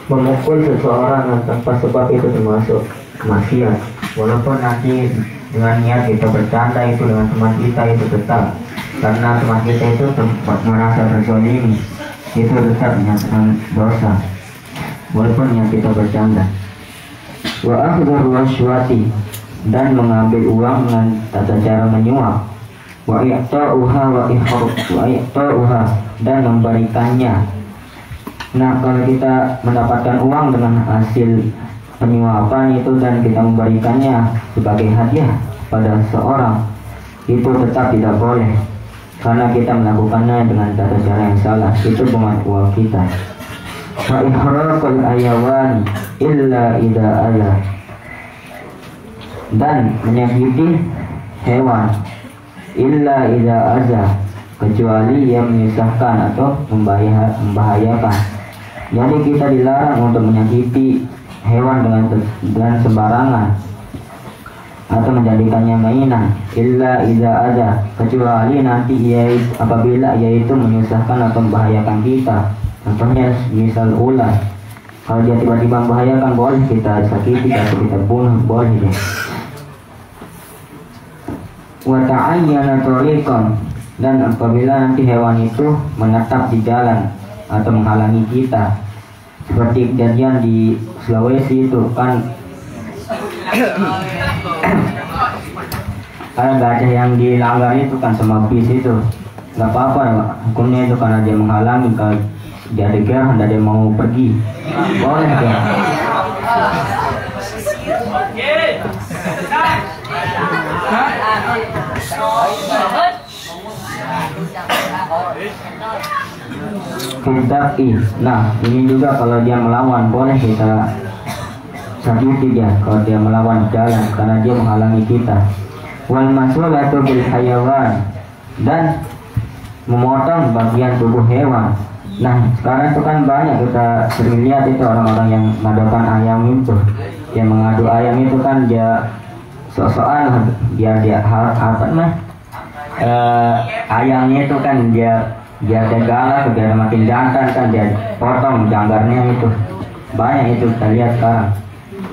Memukul seseorang tanpa sebab itu termasuk maksiat. Walaupun nanti dengan niat kita bercanda itu dengan teman kita itu tetap, karena teman kita itu merasa terzalimi, itu tetap menyatakan dosa walaupun yang kita bercanda. Wa akhdhu wasyawati, dan mengambil uang dengan tata cara menyuap. Wa i'ta'uha dan memberikannya. Nah, kalau kita mendapatkan uang dengan hasil penyuapan itu dan kita memberikannya sebagai hadiah pada seorang, itu tetap tidak boleh, karena kita melakukannya dengan tata cara yang salah. Itu bukan uang kita. Wa ihraqul ayawan illa idza ala, dan menyakiti hewan illa idza aza, kecuali yang menyusahkan atau membahayakan. Jadi kita dilarang untuk menyakiti hewan dengan sembarangan atau menjadikannya mainan. Illa idza aza, kecuali nanti apabila yaitu menyusahkan atau membahayakan kita. Contohnya misal ular, kalau dia tiba-tiba membahayakan boleh kita sakiti atau kita bunuh, boleh ya. Wa ta'ayyana tariqan, dan apabila nanti hewan itu menetap di jalan atau menghalangi kita, seperti kejadian di Sulawesi itu kan ada gajah yang dilanggar itu kan sama bis itu, nggak apa-apa ya, hukumnya itu karena dia menghalangi. Kalau dia ada gerah, dia mau pergi, boleh ya. Nah, ini juga kalau dia melawan boleh kita sakiti dia kalau dia melawan jalan karena dia menghalangi kita. Wal masulatu bil hayawan, dan memotong bagian tubuh hewan. Nah, sekarang itu kan banyak kita sering lihat itu orang-orang yang mengadakan ayam itu, yang mengadu ayam itu kan dia sok-sokan dia ayamnya itu kan dia galak, biar makin jantan kan dia potong janggarnya itu. Banyak itu kita lihat sekarang,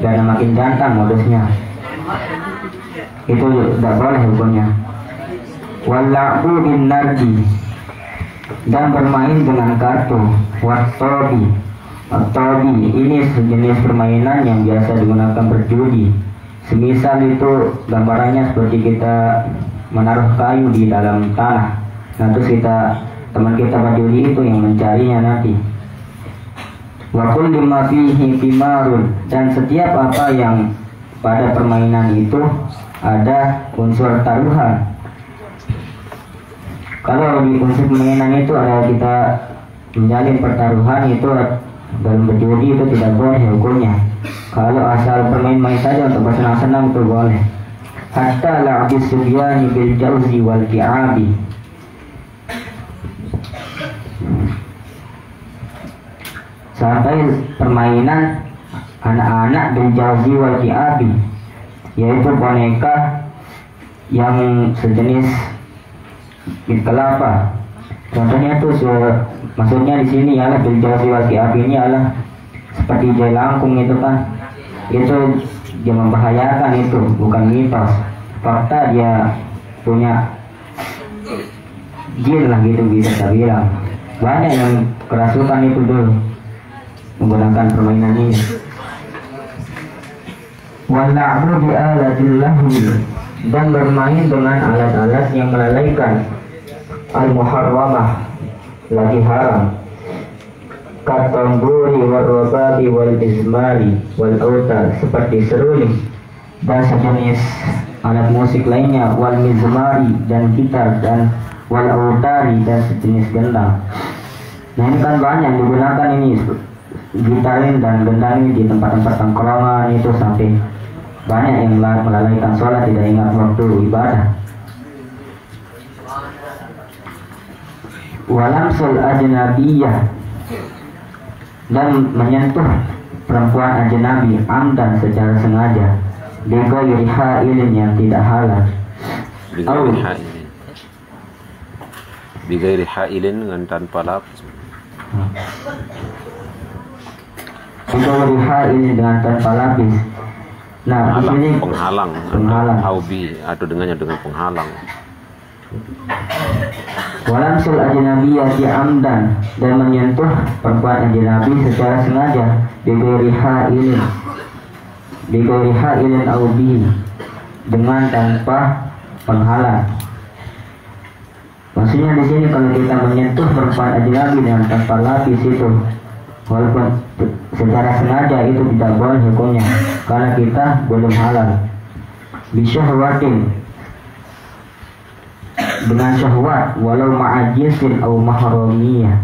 biar makin jantan modusnya. Itu tidak boleh hukumnya. Wala'bu bin nardi, dan bermain dengan kartu. Watobi, ini sejenis permainan yang biasa digunakan berjudi. Semisal itu gambarannya seperti kita menaruh kayu di dalam tanah. Nah, terus teman kita berjudi itu yang mencarinya nanti. Wa kullu ma fihi timarun, dan setiap apa yang pada permainan itu ada unsur taruhan. Kalau di unsur permainan itu ada kita menjalin pertaruhan, itu dalam berjudi itu tidak boleh hukumnya. Kalau asal bermain-main saja untuk bersenang-senang itu boleh. Hatta la'bis subyani bil jauzi wal ki'abi, sampai permainan anak-anak bil jauzi wal ki'abi, yaitu boneka yang sejenis kelapa. Contohnya itu maksudnya di sini ialah bil jauzi wal ki'abi ini ialah seperti jelangkung itu kan, itu dia membahayakan, itu bukan mitos, fakta dia punya jin lah gitu bisa saya bilang. Banyak yang kerasukan itu dulu menggunakan permainan ini. Wala'bu bi'alatillahu, dan bermain dengan alat-alat yang melalaikan. Al-muharramah, lagi haram. Katamburi warwababi wal izmari wal autar, seperti seruling dan sejenis alat musik lainnya. Wal mizmari, dan gitar, dan wal autari, dan sejenis gendang. Nah, ini kan banyak digunakan ini, gitarin dan gendang ini di tempat-tempat tongkrongan itu, sampai banyak yang melalaikan sholat, tidak ingat waktu ibadah. Walamsul ajnabiyah, dan menyentuh perempuan ajnabi amdan secara sengaja, bighairi hailin, yang tidak halal. Bighairi hailin dengan tanpa lafaz. Bighairi ini dengan tanpa lapis. Nah, di sini penghalang. Aubi atau dengan penghalang. Walamsul ajnabiyati amdan, dan menyentuh perempuan ajnabi secara sengaja. Bighairi hailin aubi, dengan tanpa penghalang. Maksudnya di sini kalau kita menyentuh perempuan ajnabi dengan tanpa lapis itu, walaupun secara sengaja itu tidak boleh hukumnya, karena kita belum halal. Bisyahwatin, dengan syahwat, walau ma'ajisin atau mahramiyah,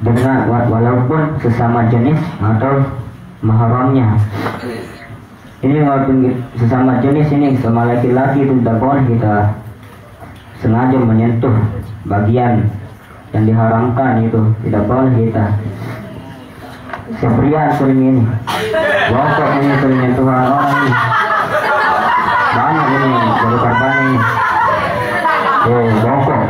dengan walaupun sesama jenis atau mahramnya. Ini walaupun sesama jenis ini, sama laki-laki itu tidak boleh kita sengaja menyentuh bagian yang diharamkan, itu tidak boleh kita. Seprian sering ini, bokok ini sering nyentuh orang ini, banyak ini dari korban ini. Bokok.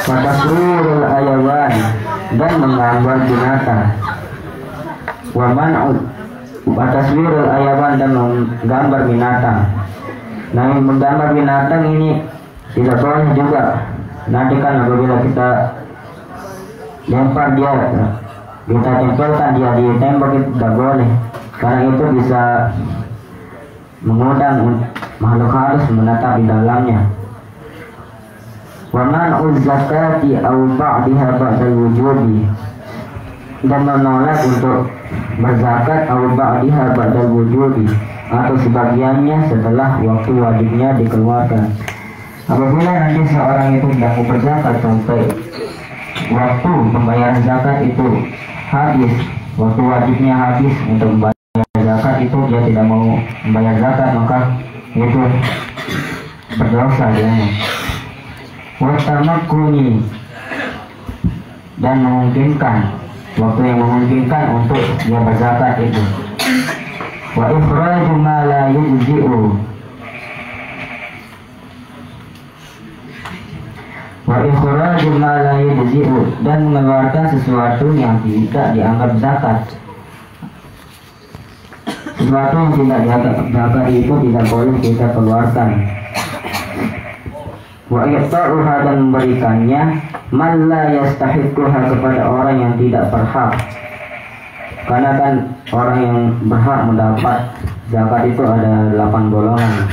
Fataswirul ayawan, dan menggambar binatang. Fataswirul ayawan, dan menggambar binatang. Nah, menggambar binatang ini tidak boleh juga. Nanti kan apabila kita lempar dia, kita tempelkan dia di tembok, itu tidak boleh, karena itu bisa mengundang makhluk halus menatap di dalamnya. Wa man'u zakati aw ba'daha ba'dal wujubi, dan menolak untuk berzakat aw ba'daha ba'dal wujubi, atau sebagiannya setelah waktu wajibnya dikeluarkan. Apabila nanti seorang itu tidak mau berzakat sampai waktu pembayaran zakat itu habis, waktu wajibnya habis untuk membayar zakat itu, dia tidak mau membayar zakat, maka itu berdosa dia. Watamakuni, dan memungkinkan, waktu yang memungkinkan untuk dia berzakat itu. Wa ikhraju ma la yujzi'u, wa ikhraju ma la yujzi'u, dan mengeluarkan sesuatu yang tidak dianggap zakat. Sesuatu yang tidak dianggap zakat itu tidak boleh kita keluarkan. Wa iqta'uha, dan memberikannya man la yastahiquha, kepada orang yang tidak berhak. Karena kan orang yang berhak mendapat zakat itu ada 8 golongan.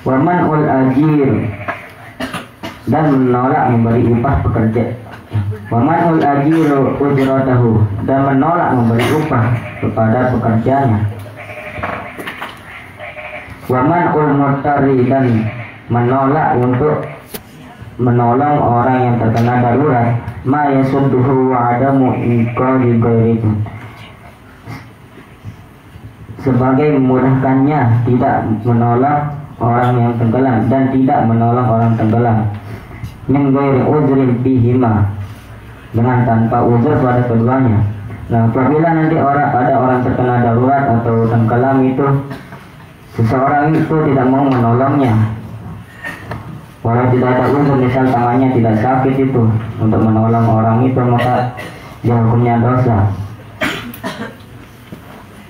Wa man'ul ajir, dan menolak memberi upah pekerja. Wa man'ul ajiru ujratahu, dan menolak memberi upah kepada pekerjanya. Wa man'ul murtari, dan menolak untuk menolong orang yang terkena darurat. Ma yasudduhu wa adamu inqadhi ghairihi, sebagai memudahkannya tidak menolong orang yang tenggelam dan tidak menolong orang tenggelam. Min ghairi uzrin bihima, dengan tanpa uzur pada keduanya. Nah, apabila nanti ada orang terkena darurat atau tenggelam itu, seseorang itu tidak mau menolongnya, walau tidak ada uzur, misal tangannya tidak sakit itu, untuk menolong orang itu, maka dia hukumnya dosa.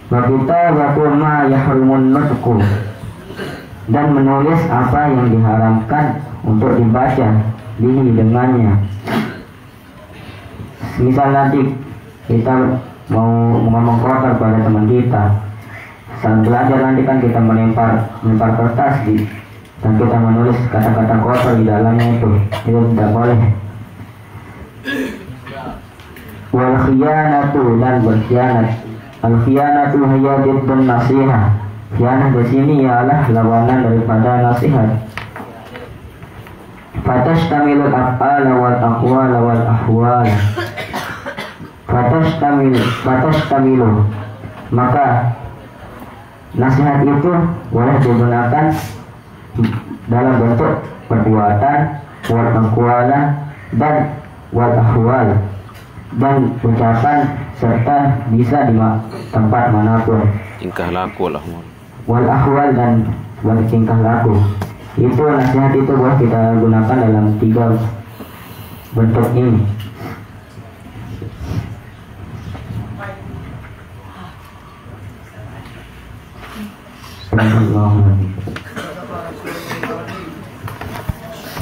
Wa kitabatu ma yahrumun nutqu, dan menulis apa yang diharamkan untuk dibaca bihi, dengannya. Misal nanti kita mau ngomong kotor pada teman kita, saat belajar nanti kan kita melempar kertas dan kita menulis kata-kata kotor di dalamnya, itu tidak boleh. Wal khiyanatu, dan berkhianat. Al khiyanatu hiya diddun nasiha. Khianat di sini ialah lawanan daripada nasihat. Fatastamilul af'ala wal aqwala wal ahwala. Fatastamilu, maka nasihat itu boleh digunakan dalam bentuk perbuatan, wal aqwala, dan wal ahwal, dan ucapan, serta bisa di tempat manapun. Tingkah laku lah. Wal ahwal, dan bertingkah laku. Itu nasihat itu bos, kita gunakan dalam 3 bentuk ini. Allahumma